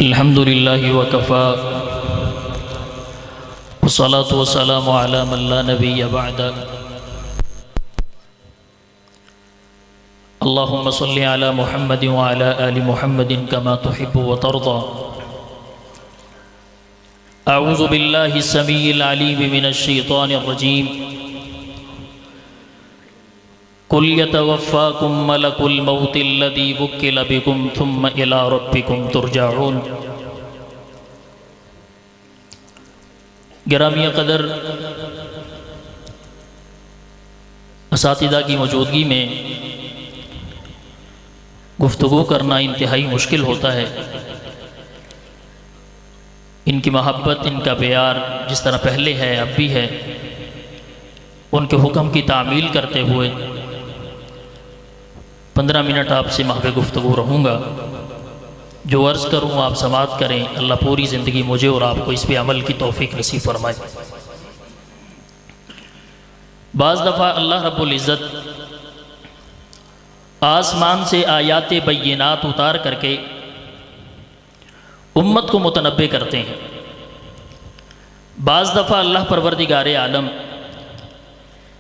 الحمد للہ وکفا والصلاة والسلام علی من لا نبی بعد اللہم صلی علی محمد وعلی آل محمد کما تحب وترضى اعوذ باللہ السمیع العلیم من الشیطان الرجیم قل یتوفاکم ملک الموت الذی وکل بکم ثم الی ربکم ترجعون۔ گرامی قدر اساتذہ کی موجودگی میں گفتگو کرنا انتہائی مشکل ہوتا ہے۔ ان کی محبت، ان کا پیار جس طرح پہلے ہے اب بھی ہے، ان کے حکم کی تعمیل کرتے ہوئے 15 منٹ آپ سے محو گفتگو رہوں گا۔ جو عرض کروں آپ سماعت کریں، اللہ پوری زندگی مجھے اور آپ کو اس پہ عمل کی توفیق نصیب فرمائے۔ بعض دفعہ اللہ رب العزت آسمان سے آیات بینات اتار کر کے امت کو متنبع کرتے ہیں۔ بعض دفعہ اللہ پروردگار عالم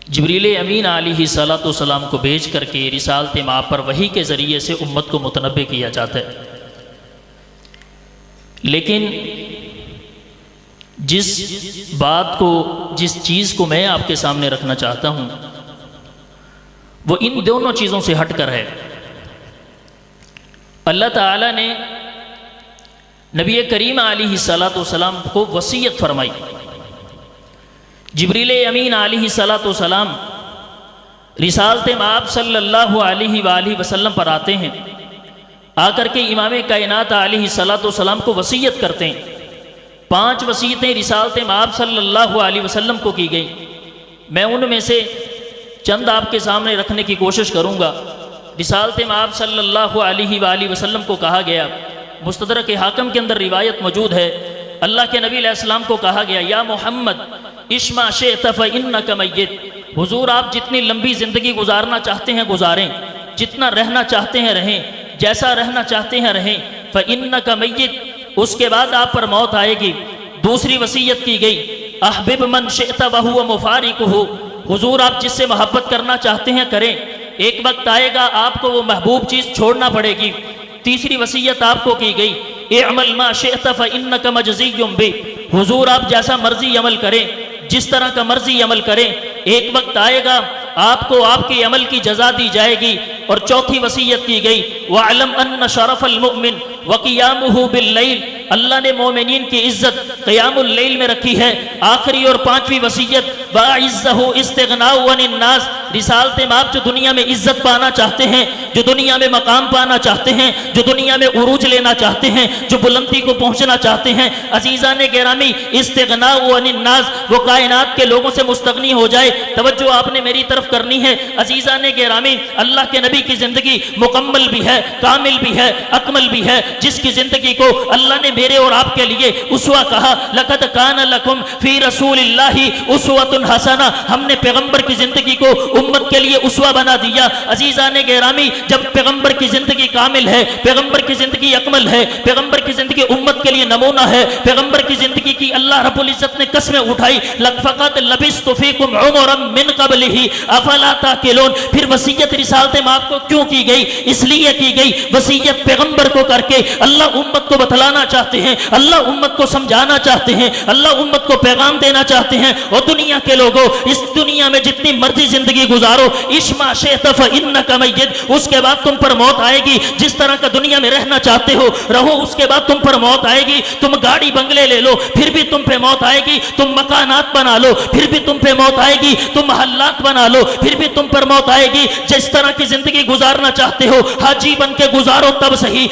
جبریل امین علیہ السلام کو بھیج کر کے رسالت مآب پر وحی کے ذریعے سے امت کو متنبع کیا جاتا ہے۔ لیکن جس بات کو، جس چیز کو میں آپ کے سامنے رکھنا چاہتا ہوں وہ ان دونوں چیزوں سے ہٹ کر ہے۔ اللہ تعالیٰ نے نبی کریم علیہ السلام کو وصیت فرمائی۔ جبریل امین علیہ السلام رسالت مآب صلی اللہ علیہ وآلہ وسلم پر آتے ہیں، آ کر کے امام کائنات علیہ السلام کو وصیت کرتے ہیں۔ 5 وصیتیں رسالت مآب صلی اللہ علیہ وسلم کو کی گئیں۔ میں ان میں سے چند آپ کے سامنے رکھنے کی کوشش کروں گا۔ رسالت مآب صلی اللہ علیہ وآلہ وسلم کو کہا گیا، مستدرک حاکم کے اندر روایت موجود ہے، اللہ کے نبی علیہ السلام کو کہا گیا یا محمد اشما شئت فإنک میت۔ حضور آپ جتنی لمبی زندگی گزارنا چاہتے ہیں گزاریں، جتنا رہنا چاہتے ہیں رہیں، جیسا رہنا چاہتے ہیں رہیں، فإنک میت، اس کے بعد آپ پر موت آئے گی۔ دوسری وصیت کی گئی احبب من شئت وہو مفارقہ، حضور آپ جس سے محبت کرنا چاہتے ہیں کریں، ایک وقت آئے گا آپ کو وہ محبوب چیز چھوڑنا پڑے گی۔ تیسری وصیت آپ کو کی گئی اعمل ما شئت فإنک مجزی بہ، حضور آپ جیسا مرضی عمل کریں، جس طرح کا مرضی عمل کریں، ایک وقت آئے گا آپ کو آپ کے عمل کی جزا دی جائے گی۔ اور چوتھی وصیت کی گئی وَعْلَمْ أَنَّ شَرَفَ الْمُؤْمِنِ وَقِيَامُهُ بِاللَّيْلِ، اللہ نے مومنین کی عزت قیام اللیل میں رکھی ہے۔ آخری اور 5ویں وصیت وَأَعِزَّهُ اسْتِغْنَاءُ عَنِ النَّاسِ، رسالت مآب جو دنیا میں عزت پانا چاہتے ہیں، جو دنیا میں مقام پانا چاہتے ہیں، جو دنیا میں عروج لینا چاہتے ہیں، جو بلندی کو پہنچنا چاہتے ہیں، عزیزان گرامی استغناء عن الناس، وہ کائنات کے لوگوں سے مستغنی ہو جائے۔ توجہ آپ نے میری طرف کرنی ہے عزیزان گرامی، اللہ کے نبی کی زندگی مکمل بھی ہے، کامل بھی ہے، اکمل بھی ہے، جس کی زندگی کو اللہ نے میرے اور آپ کے لیے اسوہ کہا۔ لقد کان لکم فی رسول اللہ اسوۃ حسنہ، ہم نے پیغمبر کی زندگی کو امت کے لیے اسوہ بنا دیا۔ عزیزان گرامی، جب پیغمبر کی زندگی کامل ہے، پیغمبر کی زندگی اکمل ہے، پیغمبر کی زندگی امت کے لیے نمونہ ہے، پیغمبر کی زندگی کی اللہ رب العزت نے قسمیں اٹھائی فقط لبثت فیکم عمرا من قبلہ افلا تعقلون۔ پھر وصیت رسالت مآب کو کیوں کی گئی؟ اس لیے کی گئی وصیت پیغمبر کو کر کے اللہ امت کو بتلانا چاہتے ہیں، اللہ امت کو سمجھانا چاہتے ہیں، اللہ امت کو پیغام دینا چاہتے ہیں۔ اور دنیا کے لوگوں، اس دنیا میں جتنی مرضی زندگی گزارو، اشما شئت فإنک میت، اس کے بعد تم پر موت آئے گی۔ جس طرح کا دنیا میں رہنا چاہتے ہو رہو، اس کے بعد تم پر موت آئے گی۔ تم گاڑی بنگلے لے لو پھر بھی تم پہ موت آئے گی، تم مکانات بنا لو پھر بھی تم پہ موت آئے گی، تم محلات بنا لو پھر بھی تم پر موت آئے گی۔ جس طرح کی زندگی گزارنا چاہتے ہو، حاجی بن کے گزارو تب صحیح،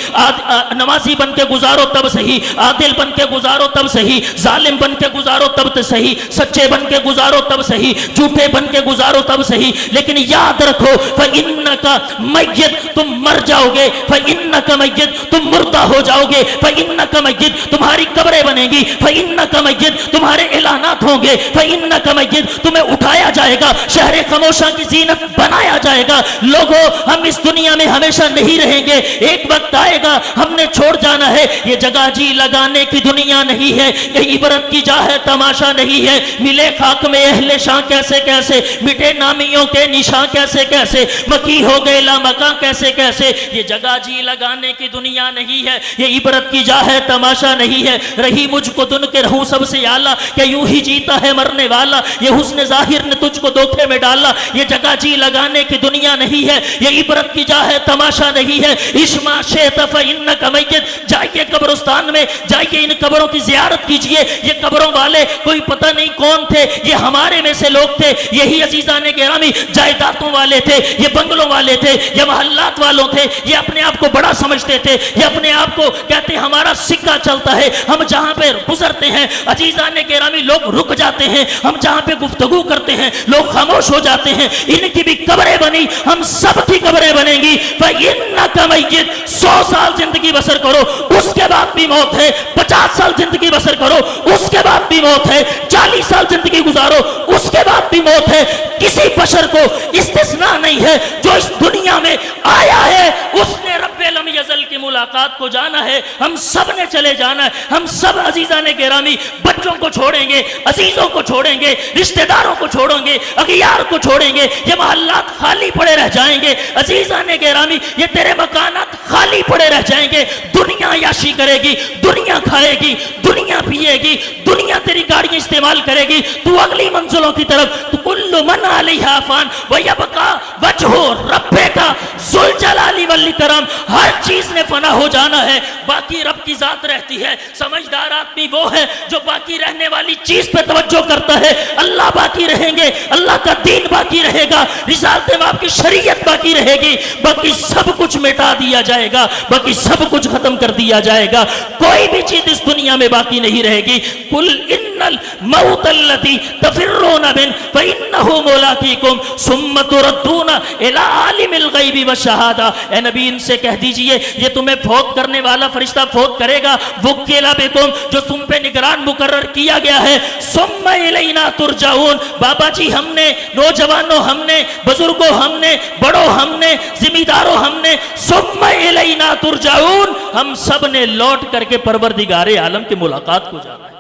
نمازی بن کے گزارو تب صحیح، عادل بن کے گزارو تب صحیح، ظالم بن کے گزارو تب صحیح، سچے بن کے گزارو تب صحیح، جھوٹے بن کے گزارو تب صحیح، لیکن یاد رکھو فإنک میت، تم مر جاؤ گے، فإنک میت، تم مردہ ہو جاؤ گے، فإنک میت، تمہاری قبریں بنیں گی، فإنک میت، تمہارے اعلانات ہوں گے، فإنک میت، تمہیں اٹھایا جائے گا، شہر خاموشہ کی زینت بنایا جائے گا۔ لوگوں، ہم اس دنیا میں ہمیشہ نہیں رہیں گے، ایک وقت آئے گا ہم نے چھوڑ جانا ہے. یہ جگہ جی لگانے کی دنیا نہیں ہے, یہ عبرت کی جا ہے, تماشا نہیں ہے. ملے خاک میں اہل شاہ کیسے کیسے, مٹے نامیوں کے نشاں کیسے کیسے, مکی ہو گئے لامکاں کیسے کیسے. یہ جگہ جی لگانے کی دنیا نہیں ہے, یہ عبرت کی جا ہے, تماشا نہیں ہے. رہی مجھ کو دن کے رہوں سب سے اعلیٰ, کہ یوں ہی جیتا ہے مرنے والا. یہ حسن ظاہر نے تجھ کو دھوکے میں ڈالا. یہ جگہ جی لگانے کی دنیا نہیں ہے, یہ عبرت کی جا ہے, تماشا نہیں ہے. اشما شئت فإنک میت. جائیے قبرستان میں, جائیے ان قبروں کی زیارت کیجئے. یہ قبروں والے کوئی پتہ نہیں کون تھے, یہ ہمارے میں سے لوگ تھے. یہی عزیزان گرامی جائیدادوں والے تھے, یہ بنگلوں والے تھے, یہ محلات والوں تھے. یہ اپنے آپ کو بڑا سمجھتے تھے, یہ اپنے آپ کو کہتے ہمارا سکہ چلتا ہے. ہم جہاں پہ گزرتے ہیں عزیزان گرامی لوگ رک جاتے ہیں, ہم جہاں پہ گفتگو کرتے ہیں لوگ خاموش ہو جاتے ہیں. ان کی بھی قبریں بنی, ہم سب کی قبریں بنیں گی. فَإِنَّكَ مَيِّتٌ. 100 سال زندگی بسر کرو, اس کے بعد بھی موت ہے. 50 سال زندگی بسر کرو, اس کے بعد بھی موت ہے. 40 سال زندگی گزارو, اس کے بعد بھی موت ہے. کسی بشر کو استثناء نہیں ہے جو اس دنیا میں آیا ہے اس نے رب لم یزل کی ملاقات کو جانا ہے. ہم سب نے چلے جانا ہے. ہم سب عزیزان گرامی بچوں کو چھوڑیں گے, عزیزوں کو چھوڑیں گے, رشتہ داروں کو چھوڑیں گے, اغیار کو چھوڑیں گے. یہ محلات خالی پڑے رہ جائیں گے. عزیزان گرامی یہ تیرے مکانات خالی پڑے رہ جائیں گے. دنیا عیاشی کرے گی, دنیا کھائے گی, دنیا پیے گی, دنیا تیری گاڑیاں استعمال کرے گی. تو اگلی منزلوں کی طرف, تو کل من علیہا فان ویبقا وجہ ربک ذو الجلال والاکرام. ہر چیز نے فنا ہو جانا ہے, باقی رب کی ذات رہتی ہے. سمجھدار آدمی وہ ہے جو باقی رہنے والی چیز پہ توجہ کرتا ہے. اللہ باقی رہیں گے, اللہ کا دین باقی رہے گا, رسالت مآب کی شریعت باقی رہے گی. باقی سب کچھ مٹا دیا جائے گا, باقی سب کچھ ختم کر دیا جائے گا. کوئی بھی چیز اس دنیا میں باقی نہیں رہے گی. قل ان الموت الذی تفرون منہ فانہ ملاقیکم ثم تردون الی عالم الغیب والشہادہ. اے نبی ان سے کہہ دیجئے یہ تمہیں فوت کرنے والا فرشتہ فوت کرے گا. وکیلا بکم جو تم پہ نگران مقرر کیا گیا ہے. ثم الینا ترجعون. بابا جی ہم نے, نوجوانوں ہم نے, بزرگوں ہم نے, بڑوں ہم نے, ذمہ داروں ہم نے. ثم الینا ترجعون. ہم سب نے لوٹ کر کے پروردگار عالم کی ملاقات کو جانا ہے.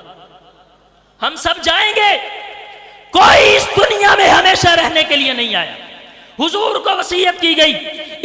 ہم سب جائیں گے. کوئی اس دنیا میں ہمیشہ رہنے کے لیے نہیں آیا. حضور کو وصیت کی گئی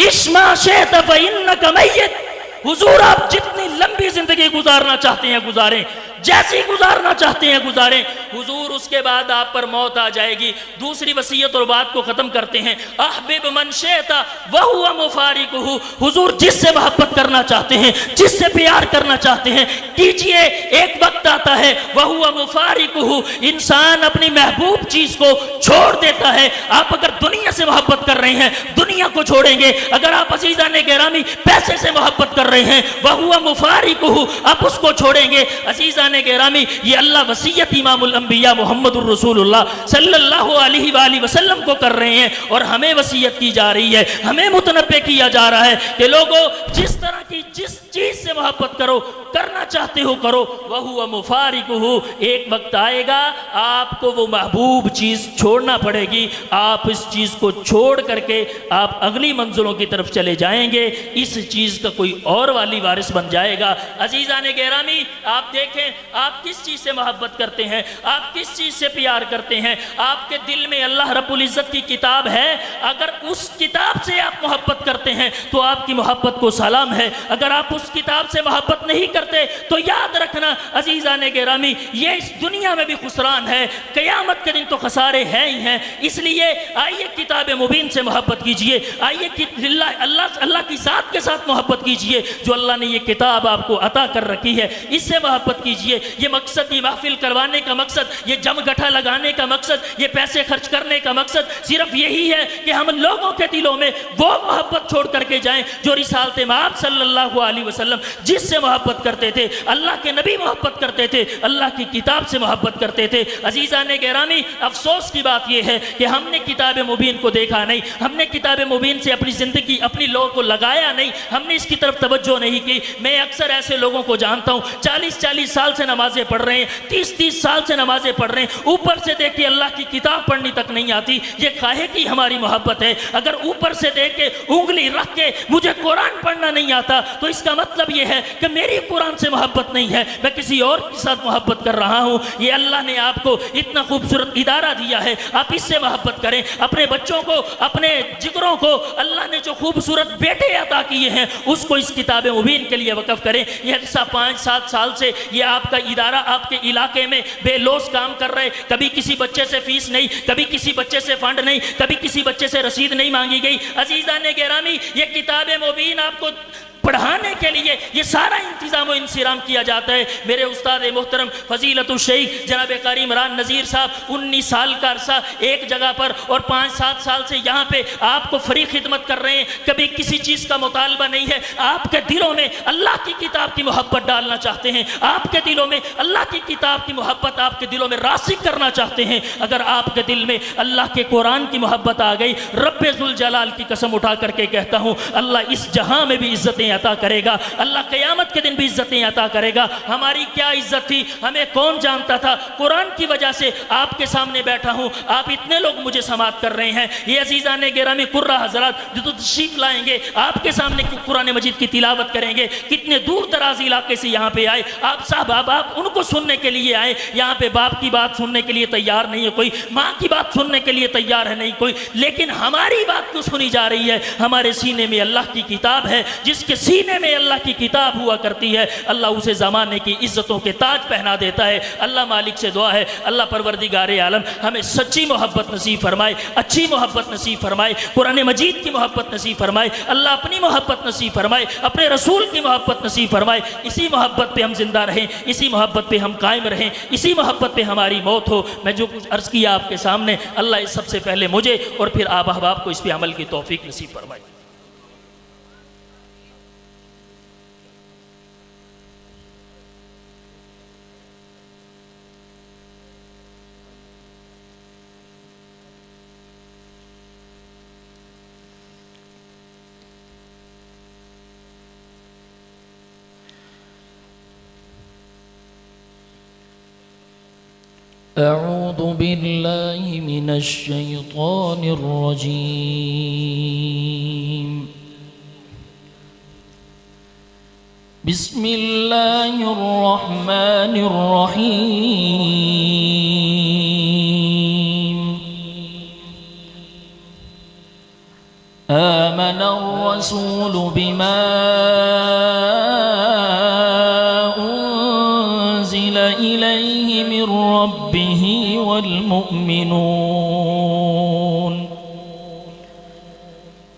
اشما شئت فإنک میت. حضور آپ جتنی لمبی زندگی گزارنا چاہتے ہیں گزاریں, جیسی گزارنا چاہتے ہیں گزاریں. حضور اس کے بعد آپ پر موت آ جائے گی. دوسری وصیت اور بات کو ختم کرتے ہیں. احبب من شئت وہو مفارقہ. حضور جس سے محبت کرنا چاہتے ہیں, جس سے پیار کرنا چاہتے ہیں کیجئے. ایک وقت آتا ہے وہو مفارقہ, انسان اپنی محبوب چیز کو چھوڑ دیتا ہے. آپ اگر دنیا سے محبت کر رہے ہیں دنیا کو چھوڑیں گے. اگر آپ عزیزان گرامی پیسے سے محبت کر رہے ہیں وہو مفارقہ, آپ اس کو چھوڑیں گے. عزیزان گرامی یہ اللہ وصیت امام الانبیاء محمد الرسول اللہ صلی اللہ علیہ وآلہ وسلم کو کر رہے ہیں, اور ہمیں وصیت کی جا رہی ہے, ہمیں متنبہ کیا جا رہا ہے کہ لوگوں جس طرح کی جس چیز سے محبت کرو, کرنا چاہتے ہو کرو. وہو مفارقہ. ایک وقت آئے گا آپ کو وہ محبوب چیز چھوڑنا پڑے گی. آپ اس چیز کو چھوڑ کر کے آپ اگلی منزلوں کی طرف چلے جائیں گے. اس چیز کا کوئی اور والی وارث بن جائے گا. عزیزان گرامی آپ دیکھیں آپ کس چیز سے محبت کرتے ہیں, آپ کس چیز سے پیار کرتے ہیں. آپ کے دل میں اللہ رب العزت کی کتاب ہے, اگر اس کتاب سے آپ محبت کرتے ہیں تو آپ کی محبت کو سلام ہے. اگر آپ اس کتاب سے محبت نہیں کرتے تو یاد رکھنا عزیزان گرامی یہ اس دنیا میں بھی خسران ہے, قیامت کے دن تو خسارے ہیں ہی ہیں. اس لیے آئیے کتاب مبین سے محبت کیجئے, آئیے اللہ کی ذات کے ساتھ محبت کیجئے جو اللہ نے یہ کتاب آپ کو عطا کر رکھی ہے, اس سے محبت کیجئے. یہ مقصد, یہ محفل کروانے کا مقصد, یہ جم گٹھا لگانے کا مقصد, یہ پیسے خرچ کرنے کا مقصد صرف یہی ہے کہ ہم لوگوں کے دلوں میں وہ محبت چھوڑ کر کے جائیں جو رسالت مآب صلی اللہ علیہ وسلم جس سے محبت کرتے تھے. اللہ کے نبی محبت کرتے تھے, اللہ کی کتاب سے محبت کرتے تھے. عزیزان گرامی افسوس کی بات یہ ہے کہ ہم نے کتاب مبین کو دیکھا نہیں, ہم نے کتاب مبین سے اپنی زندگی اپنی لوگوں کو لگایا نہیں, ہم نے اس کی طرف توجہ نہیں کی. میں اکثر ایسے لوگوں کو جانتا ہوں 40 سال سے نمازیں پڑھ رہے ہیں, 30 سال سے نمازیں پڑھ رہے ہیں, اوپر سے دیکھ کے اللہ کی کتاب پڑھنی تک نہیں آتی. یہ کاہے کی ہماری محبت ہے؟ اگر اوپر سے دیکھ کے انگلی رکھ کے مجھے قرآن پڑھنا نہیں آتا تو اس کا مطلب مطلب یہ ہے کہ میری قرآن سے محبت نہیں ہے، میں کسی اور کے ساتھ محبت کر رہا ہوں۔ یہ اللہ نے آپ کو اتنا خوبصورت ادارہ دیا ہے، آپ اس سے محبت کریں۔ اپنے بچوں کو، اپنے جگروں کو اللہ نے جو خوبصورت بیٹے عطا کیے ہیں اس کو اس کتاب مبین کے لیے وقف کریں۔ یہ حصہ 5-7 سال سے یہ آپ کا ادارہ آپ کے علاقے میں بے لوث کام کر رہے، کبھی کسی بچے سے فیس نہیں، کبھی کسی بچے سے فنڈ نہیں، کبھی کسی بچے سے رسید نہیں مانگی گئی۔ عزیزان گرامی، یہ کتاب مبین آپ کو پڑھانے کے لیے یہ سارا انتظام و انصرام کیا جاتا ہے۔ میرے استاد محترم فضیلت الشیخ جناب قاری عمران نذیر صاحب 19 سال کا عرصہ ایک جگہ پر اور 5-7 سال سے یہاں پہ آپ کو فری خدمت کر رہے ہیں، کبھی کسی چیز کا مطالبہ نہیں ہے۔ آپ کے دلوں میں اللہ کی کتاب کی محبت ڈالنا چاہتے ہیں، آپ کے دلوں میں اللہ کی کتاب کی محبت آپ کے دلوں میں راسخ کرنا چاہتے ہیں۔ اگر آپ کے دل میں اللہ کے قرآن کی محبت آ گئی، رب ذوالجلال کی قسم اٹھا کر کے کہتا ہوں، اللہ اس جہاں میں بھی عزتیں عطا کرے گا، اللہ قیامت کے دن بھی عزتیں عطا کرے گا۔ ہماری کیا عزت تھی، ہمیں کون جانتا تھا؟ قرآن کی وجہ سے آپ کے سامنے بیٹھا ہوں، آپ اتنے لوگ مجھے سماعت کر رہے ہیں۔ یہ عزیزان گرامی قرہ حضرات جو تشریف لائیں گے، آپ کے سامنے قرآن مجید کی تلاوت کریں گے، کتنے دور دراز علاقے سے یہاں پہ آئے، آپ صاحب آپ ان کو سننے کے لیے آئے۔ یہاں پہ باپ کی بات سننے کے لیے تیار نہیں ہے کوئی، ماں کی بات سننے کے لیے تیار ہے نہیں کوئی، لیکن ہماری بات کیوں سنی جا رہی ہے؟ ہمارے سینے میں اللہ کی کتاب ہے، جس کے سینے میں اللہ کی کتاب ہوا کرتی ہے، اللہ اسے زمانے کی عزتوں کے تاج پہنا دیتا ہے۔ اللہ مالک سے دعا ہے، اللہ پروردگار عالم ہمیں سچی محبت نصیب فرمائے، اچھی محبت نصیب فرمائے، قرآن مجید کی محبت نصیب فرمائے، اللہ اپنی محبت نصیب فرمائے، اپنے رسول کی محبت نصیب فرمائے۔ اسی محبت پہ ہم زندہ رہیں، اسی محبت پہ ہم قائم رہیں، اسی محبت پہ ہماری موت ہو۔ میں جو کچھ عرض کیا آپ کے سامنے، اللہ اس سب سے پہلے مجھے اور پھر آپ احباب کو اس پہ عمل کی توفیق نصیب فرمائے۔ أعوذ بالله من الشيطان الرجيم. بسم الله الرحمن الرحيم. آمن الرسول بما أنزل إليه من ربه والمؤمنون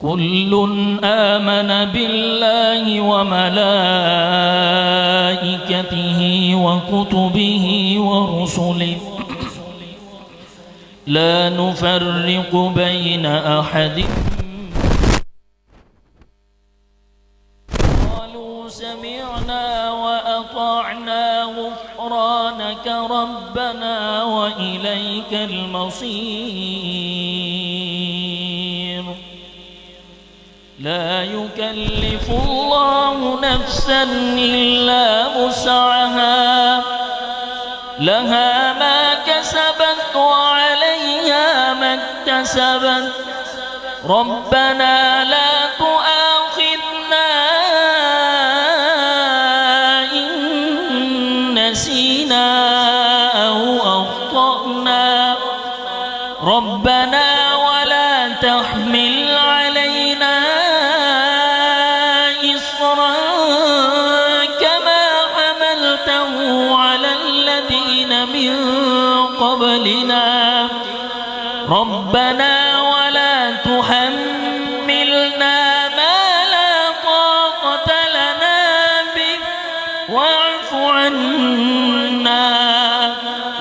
كل آمن بالله وملائكته وكتبه ورسله لا نفرق بين أحد قالوا سمعنا وأطعنا غفرانك ربنا وإليك المصير. لا يكلف الله نفسا إلا وسعها لها ما كسبت وعليها ما اكتسبت ربنا لا تؤاخذنا إن نسينا أو أخطأنا ربنا ولا تحمل علينا إصرا كما حملته على الذين من قبلنا ربنا ولا تحملنا ما لا طاقة لنا به واعف عنا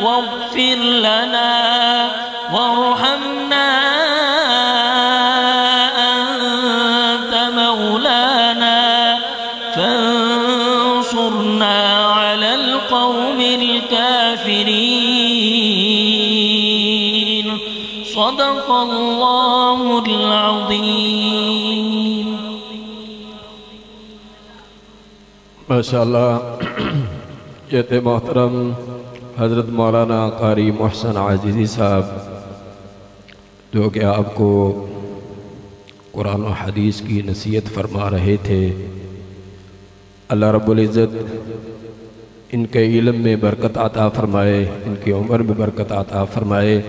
واغفر لنا وارحمنا أنت مولانا فانصرنا على القوم الكافرين. صدق الله العظيم. ماشاءاللہ جت محترم حضرت مولانا قاری محسن عزیزی صاحب جو کہ آپ کو قرآن و حدیث کی نصیحت فرما رہے تھے، اللہ رب العزت ان کے علم میں برکت عطا فرمائے، ان کی عمر میں برکت عطا فرمائے۔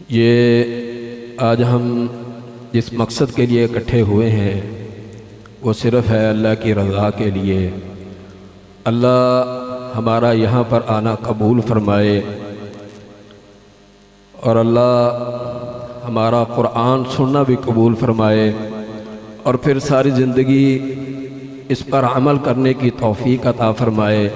یہ آج ہم جس مقصد کے لیے اکٹھے ہوئے ہیں وہ صرف ہے اللہ کی رضا کے لیے۔ اللہ ہمارا یہاں پر آنا قبول فرمائے، اور اللہ ہمارا قرآن سننا بھی قبول فرمائے، اور پھر ساری زندگی اس پر عمل کرنے کی توفیق عطا فرمائے۔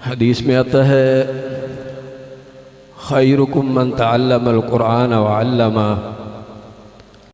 حدیث میں آتا ہے خیرکم من تعلم القرآن وعلمہ،